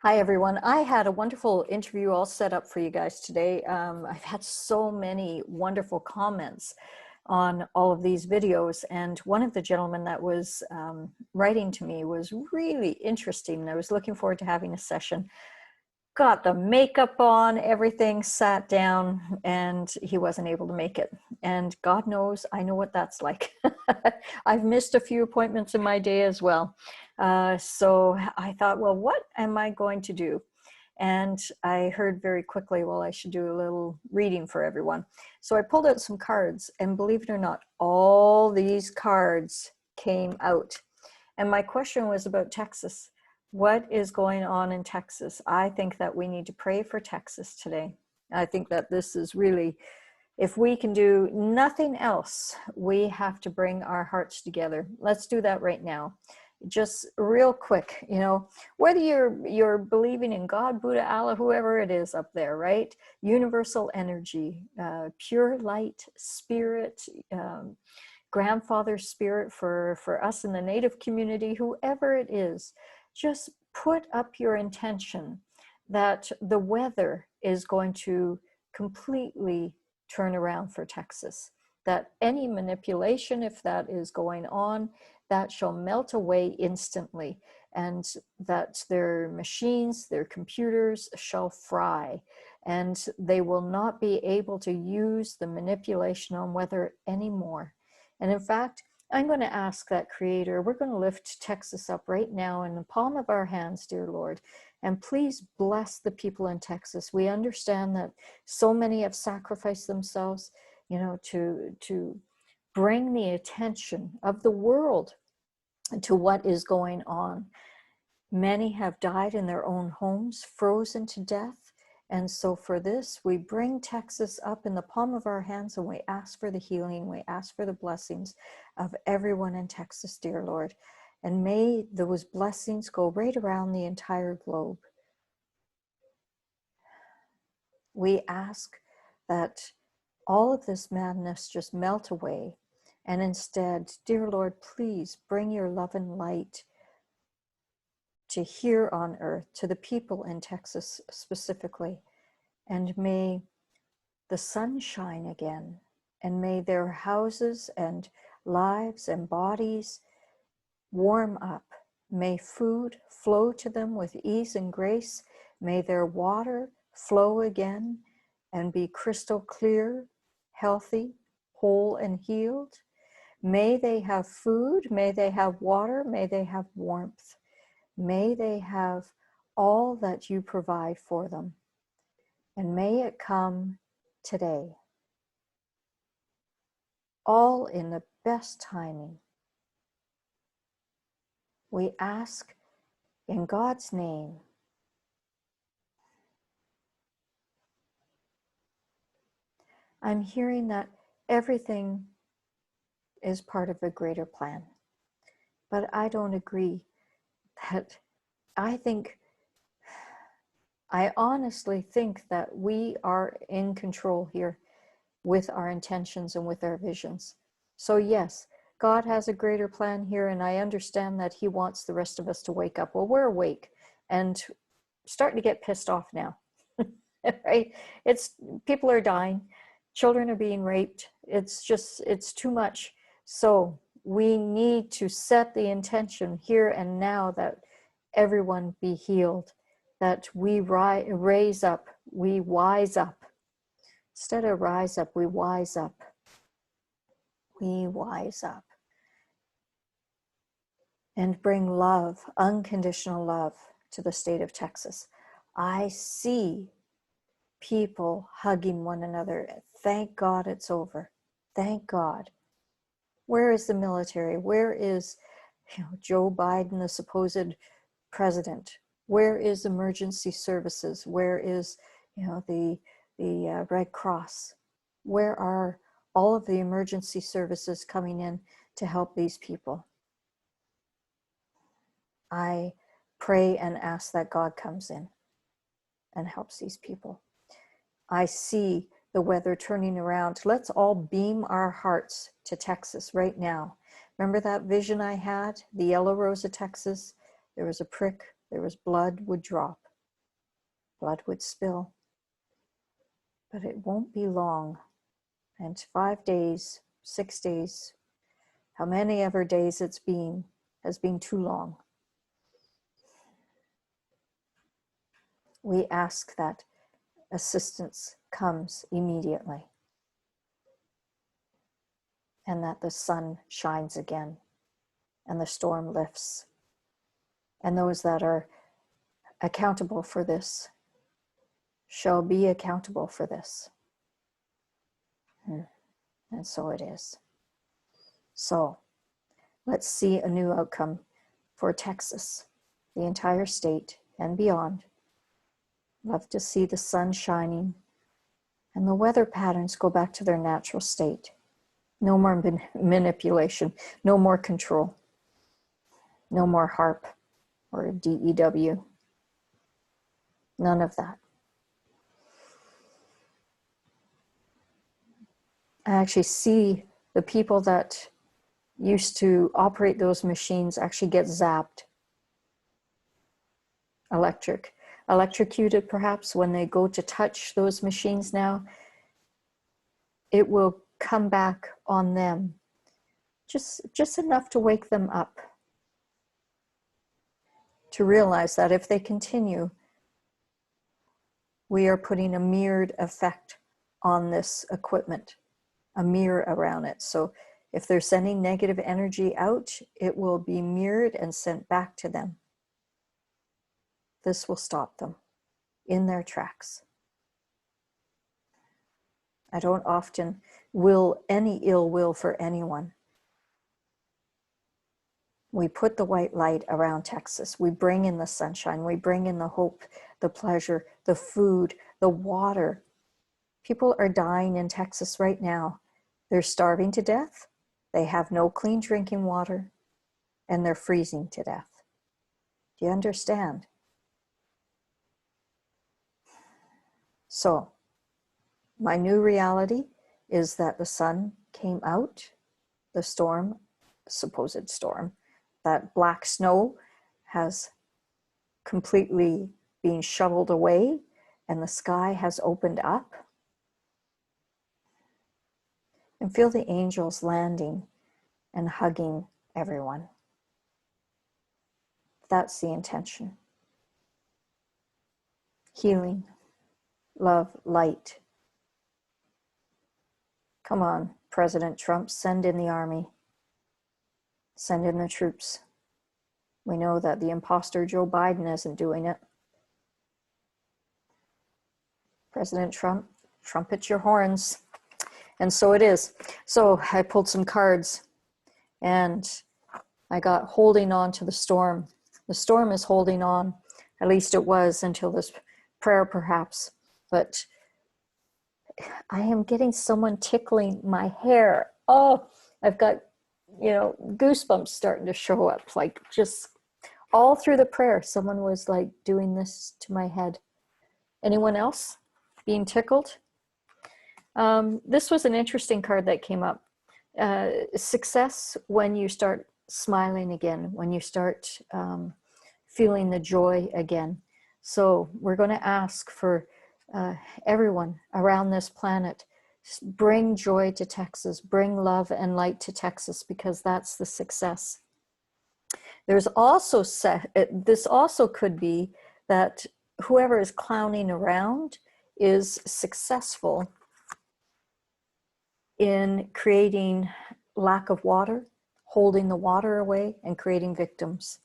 Hi, everyone. I had a wonderful interview all set up for you guys today. I've had so many wonderful comments on all of these videos, and one of the gentlemen that was writing to me was really interesting, and I was looking forward to having a session. Got the makeup on, everything, sat down, and he wasn't able to make it. And God knows, I know what that's like. I've missed a few appointments in my day as well. So I thought, well, what am I going to do? And I heard very quickly, well, I should do a little reading for everyone. So I pulled out some cards, and believe it or not, all these cards came out. And my question was about Texas. What is going on in Texas? I think that we need to pray for Texas today. I think that this is really, if we can do nothing else, we have to bring our hearts together. Let's do that right now. Just real quick, you know, whether you're believing in God, Buddha, Allah, whoever it is up there, right? Universal energy, pure light, spirit, grandfather spirit for us in the Native community, whoever it is, just put up your intention that the weather is going to completely turn around for Texas, that any manipulation, if that is going on, that shall melt away instantly, and that their machines, their computers shall fry, and they will not be able to use the manipulation on weather anymore. And in fact, I'm going to ask that Creator, we're going to lift Texas up right now in the palm of our hands, dear Lord, and please bless the people in Texas. We understand that so many have sacrificed themselves, you know, to bring the attention of the world to what is going on. Many have died in their own homes, frozen to death. And so for this, we bring Texas up in the palm of our hands, and we ask for the healing. We ask for the blessings of everyone in Texas, dear Lord. And may those blessings go right around the entire globe. We ask that all of this madness just melt away. And instead, dear Lord, please bring your love and light to here on earth, to the people in Texas specifically. And may the sun shine again, and may their houses and lives and bodies warm up. May food flow to them with ease and grace. May their water flow again and be crystal clear, healthy, whole, and healed. May they have food, may they have water, may they have warmth. May they have all that you provide for them. And may it come today. All in the best timing. We ask in God's name. I'm hearing that everything is part of a greater plan. But I don't agree that I honestly think that we are in control here with our intentions and with our visions. So yes, God has a greater plan here, and I understand that he wants the rest of us to wake up. Well, we're awake and starting to get pissed off now, right? People are dying, children are being raped. It's too much. So we need to set the intention here and now that everyone be healed, that we raise up, we wise up. Instead of rise up, we wise up. We wise up. And bring love, unconditional love, to the state of Texas. I see people hugging one another. Thank God it's over. Thank God. Where is the military? Where is, Joe Biden, the supposed president? Where is emergency services? Where is, the Red Cross? Where are all of the emergency services coming in to help these people? I pray and ask that God comes in and helps these people. I see the weather turning around. Let's all beam our hearts to Texas right now. Remember that vision I had? The yellow rose of Texas? There was a prick, there was blood would drop. blood would spill. But it won't be long. And 5 days, 6 days, how many ever days it's been, has been too long. We ask that assistance comes immediately and that the sun shines again and the storm lifts. And those that are accountable for this shall be accountable for this. And so it is. So let's see a new outcome for Texas, the entire state and beyond. Love to see the sun shining and the weather patterns go back to their natural state. No more manipulation, no more control, no more HARP or DEW. None of that. I actually see the people that used to operate those machines actually get zapped. Electrocuted perhaps when they go to touch those machines now. It will come back on them. Just enough to wake them up. To realize that if they continue, we are putting a mirrored effect on this equipment, a mirror around it. So if they're sending negative energy out, it will be mirrored and sent back to them. This will stop them in their tracks. I don't often will any ill will for anyone. We put the white light around Texas. We bring in the sunshine. We bring in the hope, the pleasure, the food, the water. People are dying in Texas right now. They're starving to death. They have no clean drinking water, and they're freezing to death. Do you understand? So, my new reality is that the sun came out, the storm, supposed storm, that black snow has completely been shoveled away and the sky has opened up. And feel the angels landing and hugging everyone. That's the intention. Healing, love, light. Come on, President Trump, send in the army. Send in the troops. We know that the imposter Joe Biden isn't doing it. President Trump, trumpet your horns. And so it is. So I pulled some cards and I got holding on to the storm. The storm is holding on. At least it was until this prayer perhaps. But I am getting someone tickling my hair. Oh, I've got, goosebumps starting to show up. Like just all through the prayer, someone was like doing this to my head. Anyone else being tickled? This was an interesting card that came up. Success when you start smiling again, when you start feeling the joy again. So we're going to ask for everyone around this planet, bring joy to Texas, bring love and light to Texas, because that's the success. There's also this also could be that whoever is clowning around is successful in creating lack of water, holding the water away, and creating victims.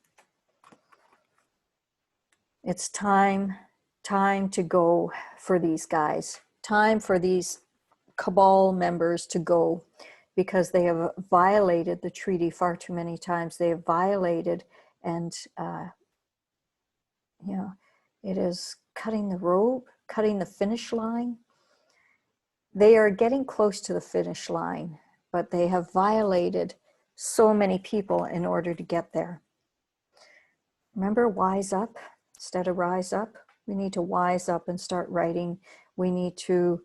It's time to go for these guys. Time for these cabal members to go, because they have violated the treaty far too many times. They have violated, and it is cutting the rope, cutting the finish line. They are getting close to the finish line, but they have violated so many people in order to get there. Remember, wise up instead of rise up. We need to wise up and start writing. We need to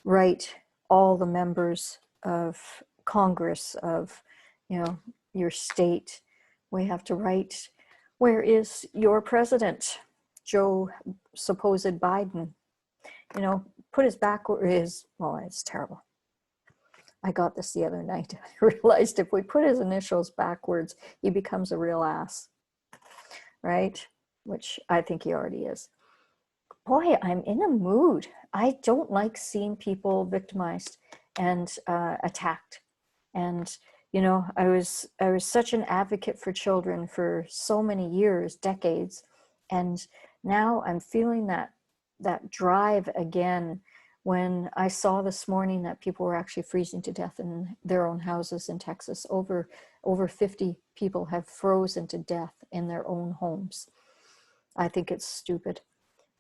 write all the members of Congress, of your state. We have to write, where is your president? Joe supposed Biden, you know, put his well, it's terrible. I got this the other night. I realized if we put his initials backwards, he becomes a real ass, right? Which I think he already is. Boy, I'm in a mood. I don't like seeing people victimized and attacked. And you know, I was such an advocate for children for so many years, decades, and now I'm feeling that drive again when I saw this morning that people were actually freezing to death in their own houses in Texas. Over 50 people have frozen to death in their own homes. I think it's stupid,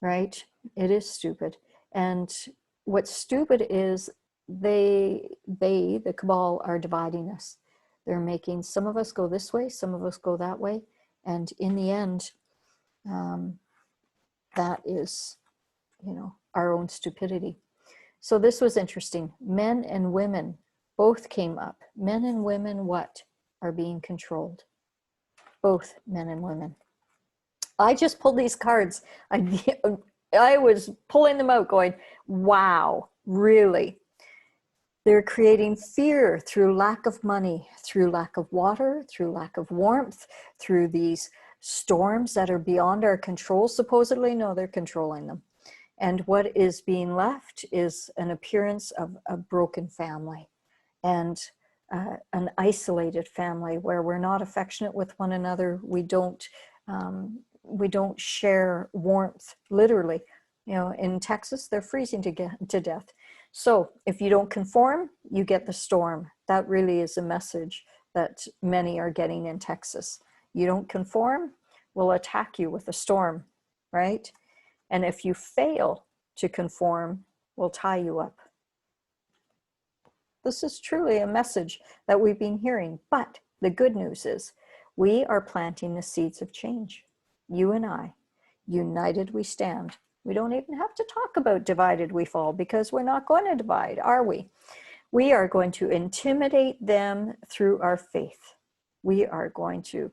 right? It is stupid. And what's stupid is the cabal are dividing us. They're making some of us go this way, some of us go that way. And in the end, that is, you know, our own stupidity. So this was interesting. Men and women both came up. Men and women, what? Are being controlled. Both men and women. I just pulled these cards. I was pulling them out going, wow, really? They're creating fear through lack of money, through lack of water, through lack of warmth, through these storms that are beyond our control, supposedly. No, they're controlling them. And what is being left is an appearance of a broken family and an isolated family where we're not affectionate with one another. We don't share warmth, literally. You know, in Texas, they're freezing to death. So if you don't conform, you get the storm. That really is a message that many are getting in Texas. You don't conform, we'll attack you with a storm, right? And if you fail to conform, we'll tie you up. This is truly a message that we've been hearing. But the good news is we are planting the seeds of change. You and I, united we stand. We don't even have to talk about divided we fall, because we're not going to divide, are we? We are going to intimidate them through our faith. We are going to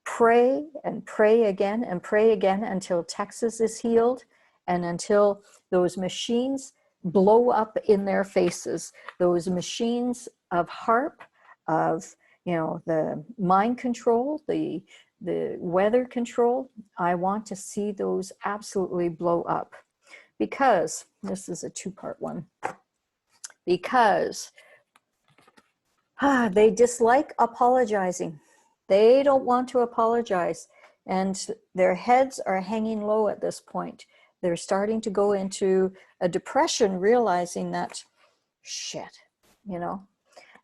pray and pray again and pray again until Texas is healed and until those machines blow up in their faces. Those machines of HARP, of, you know, the mind control, the weather control, I want to see those absolutely blow up. Because, this is a two-part one, because they dislike apologizing. They don't want to apologize, and their heads are hanging low at this point. They're starting to go into a depression, realizing that, shit, you know,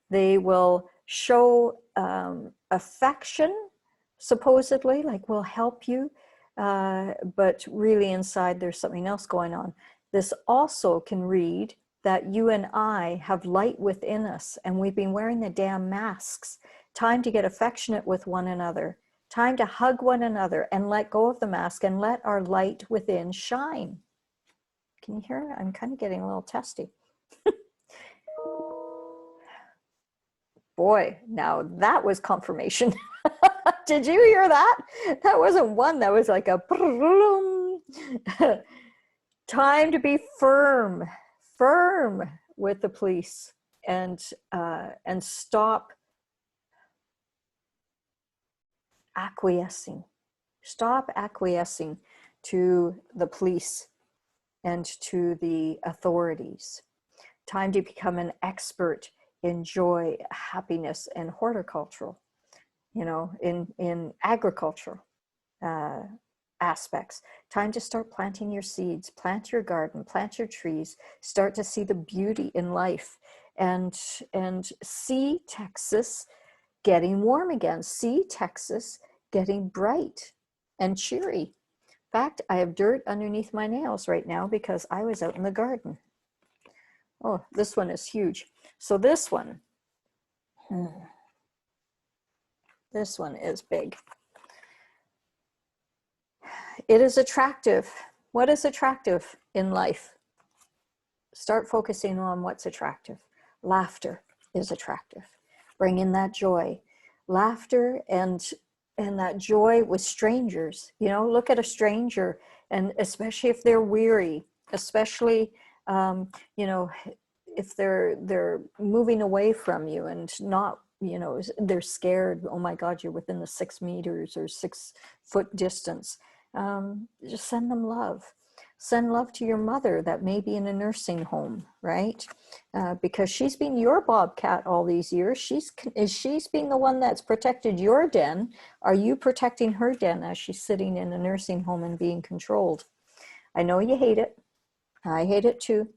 they will show affection, supposedly, like we'll help you, but really inside there's something else going on. This also can read that you and I have light within us, and we've been wearing the damn masks. Time to get affectionate with one another. Time to hug one another and let go of the mask and let our light within shine. Can you hear it? I'm kind of getting a little testy. Boy, now that was confirmation. Did you hear that? That wasn't one, that was like a time to be firm with the police and stop acquiescing. Stop acquiescing to the police and to the authorities. Time to become an expert in joy, happiness, and horticultural, you know, in agricultural aspects. Time to start planting your seeds, plant your garden, plant your trees, start to see the beauty in life, and see Texas getting warm again, see Texas getting bright and cheery. In fact, I have dirt underneath my nails right now because I was out in the garden. Oh, this one is huge. So this one is big. It is attractive. What is attractive in life? Start focusing on what's attractive. Laughter is attractive. Bring in that joy. Laughter and and that joy with strangers. You know, look at a stranger, and especially if they're weary, especially, you know, if they're moving away from you and not, you know, they're scared. Oh my God, you're within the 6 meters or 6 foot distance. Just send them love. Send love to your mother that may be in a nursing home, right? Because she's been your bobcat all these years. She's being the one that's protected your den. Are you protecting her den as she's sitting in a nursing home and being controlled? I know you hate it. I hate it too.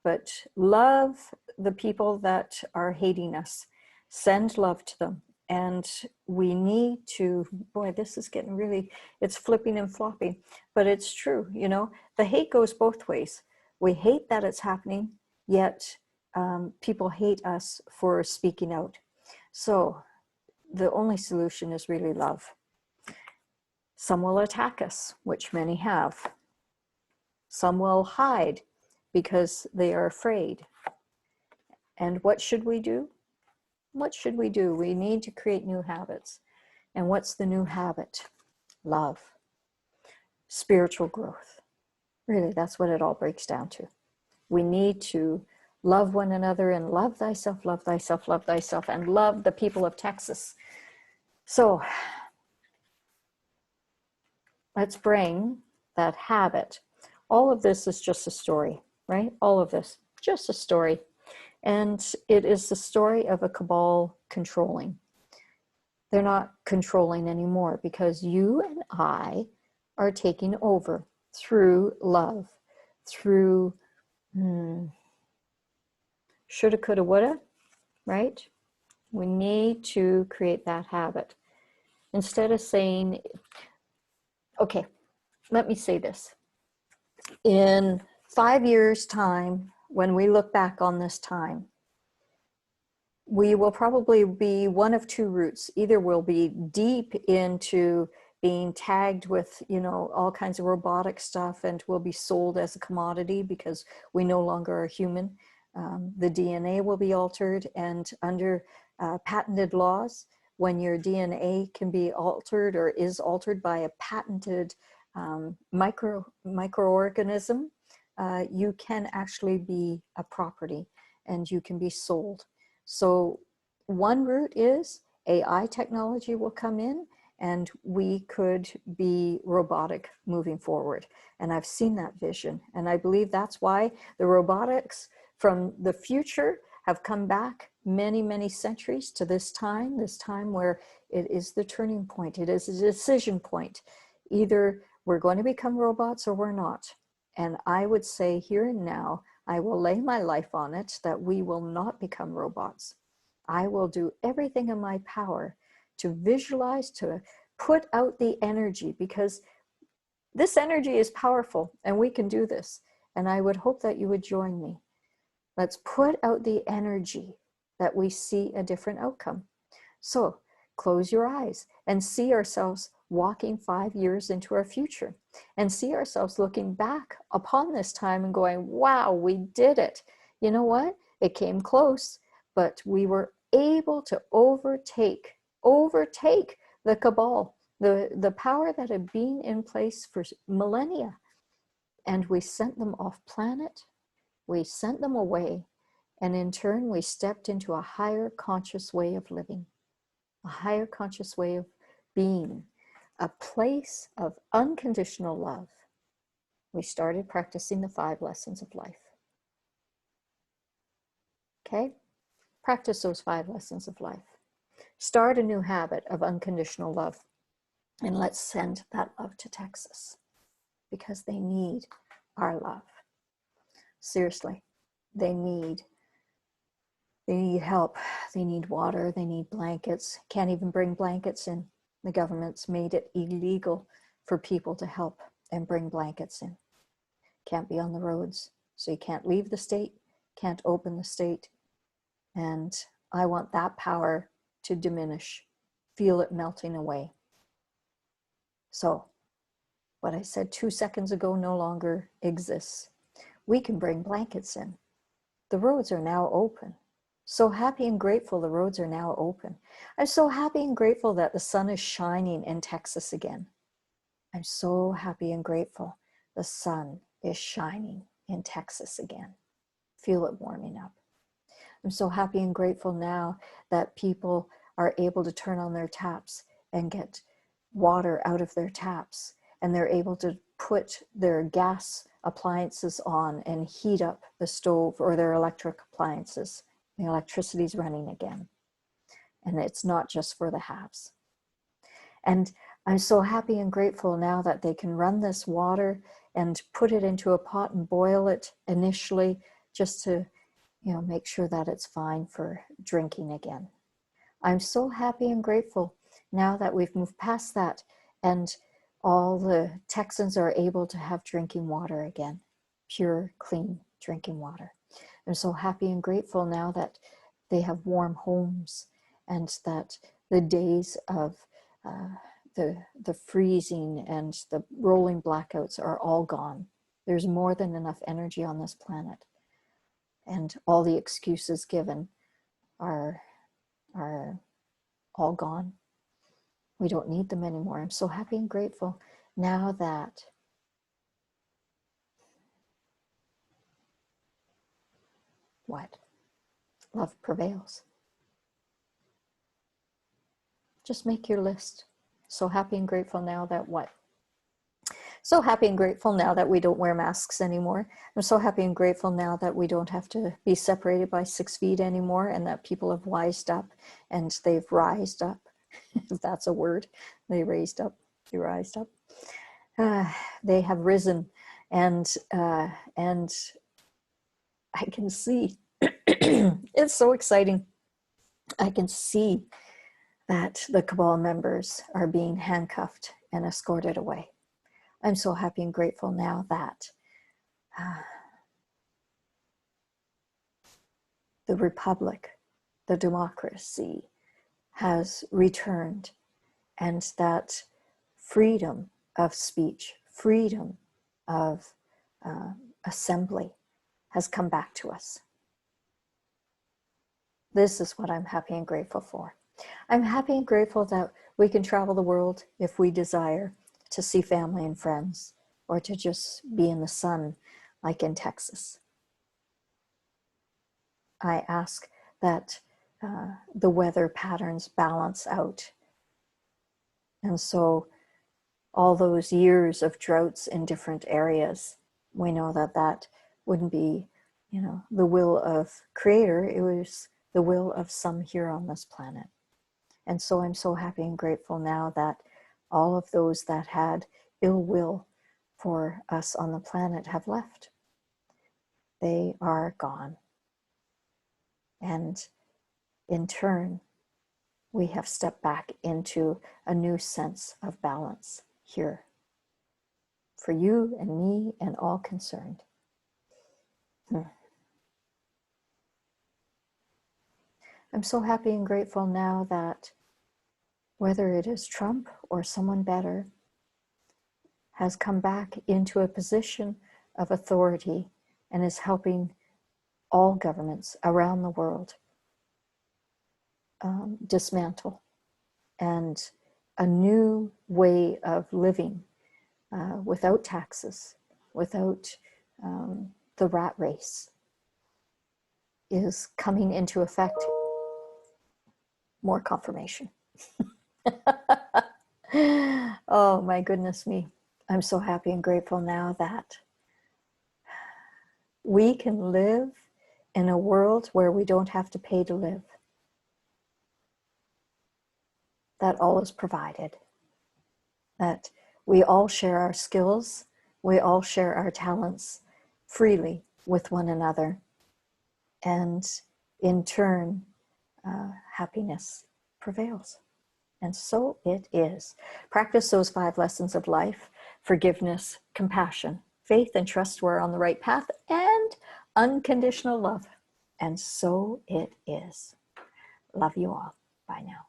But love the people that are hating us. Send love to them. And we need to, boy, this is getting really, it's flipping and flopping, but it's true. You know, the hate goes both ways. We hate that it's happening, yet people hate us for speaking out. So the only solution is really love. Some will attack us, which many have. Some will hide because they are afraid. And what should we do? What should we do? We need to create new habits. And what's the new habit? Love. Spiritual growth. Really, that's what it all breaks down to. We need to love one another and love thyself, love thyself, love thyself, and love the people of Texas. So let's bring that habit. All of this is just a story, right? All of this, just a story. And it is the story of a cabal controlling. They're not controlling anymore because you and I are taking over through love, through shoulda, coulda, woulda, right? We need to create that habit. Instead of saying, okay, let me say this. In 5 years' time, when we look back on this time, we will probably be one of two routes. Either we'll be deep into being tagged with, you know, all kinds of robotic stuff, and we'll be sold as a commodity because we no longer are human. The DNA will be altered, and under patented laws, when your DNA can be altered or is altered by a patented microorganism, you can actually be a property and you can be sold. So one route is AI technology will come in and we could be robotic moving forward. And I've seen that vision. And I believe that's why the robotics from the future have come back many, many centuries to this time where it is the turning point. It is a decision point. Either we're going to become robots or we're not. And I would say here and now, I will lay my life on it that we will not become robots. I will do everything in my power to visualize, to put out the energy, because this energy is powerful and we can do this. And I would hope that you would join me. Let's put out the energy that we see a different outcome. So close your eyes and see ourselves walking 5 years into our future and see ourselves looking back upon this time and going, wow, we did it. You know what? It came close, but we were able to overtake the cabal, the power that had been in place for millennia. And we sent them off planet. We sent them away. And in turn, we stepped into a higher conscious way of living, a higher conscious way of being, a place of unconditional love. We started practicing the 5 lessons of life. Okay? Practice those 5 lessons of life. Start a new habit of unconditional love. And let's send that love to Texas because they need our love. Seriously, they need help. They need water. They need blankets. Can't even bring blankets in. The government's made it illegal for people to help and bring blankets in. Can't be on the roads. So you can't leave the state, can't open the state. And I want that power to diminish. Feel it melting away. So what I said 2 seconds ago no longer exists. We can bring blankets in. The roads are now open. So happy and grateful the roads are now open. I'm so happy and grateful that the sun is shining in Texas again. I'm so happy and grateful the sun is shining in Texas again. Feel it warming up. I'm so happy and grateful now that people are able to turn on their taps and get water out of their taps, and they're able to put their gas appliances on and heat up the stove or their electric appliances. The electricity's running again. And it's not just for the haves. And I'm so happy and grateful now that they can run this water and put it into a pot and boil it initially, just to, make sure that it's fine for drinking again. I'm so happy and grateful now that we've moved past that and all the Texans are able to have drinking water again, pure, clean drinking water. I'm so happy and grateful now that they have warm homes and that the days of the freezing and the rolling blackouts are all gone. There's more than enough energy on this planet, and all the excuses given are all gone. We don't need them anymore. I'm so happy and grateful now that love prevails. Just make your list. So happy and grateful now that So happy and grateful now that we don't wear masks anymore. I'm so happy and grateful now that we don't have to be separated by 6 feet anymore, and that people have wised up and they've rised up, if that's a word. They raised up, they rised up. They have risen, and I can see, it's so exciting. I can see that the cabal members are being handcuffed and escorted away. I'm so happy and grateful now that the republic, the democracy has returned, and that freedom of speech, freedom of assembly has come back to us. This is what I'm happy and grateful for. I'm happy and grateful that we can travel the world if we desire, to see family and friends, or to just be in the sun like in Texas. I ask that the weather patterns balance out. And so all those years of droughts in different areas, we know that that wouldn't be, the will of Creator. It was the will of some here on this planet. And so I'm so happy and grateful now that all of those that had ill will for us on the planet have left. They are gone. And in turn, we have stepped back into a new sense of balance here for you and me and all concerned. I'm so happy and grateful now that whether it is Trump or someone better has come back into a position of authority and is helping all governments around the world dismantle, and a new way of living without taxes, without the rat race is coming into effect. More confirmation. Oh my goodness me. I'm so happy and grateful now that we can live in a world where we don't have to pay to live. That all is provided. That we all share our skills, we all share our talents freely with one another. And in turn, happiness prevails. And so it is. Practice those 5 lessons of life: forgiveness, compassion, faith and trust we're on the right path, and unconditional love. And so it is. Love you all. Bye now.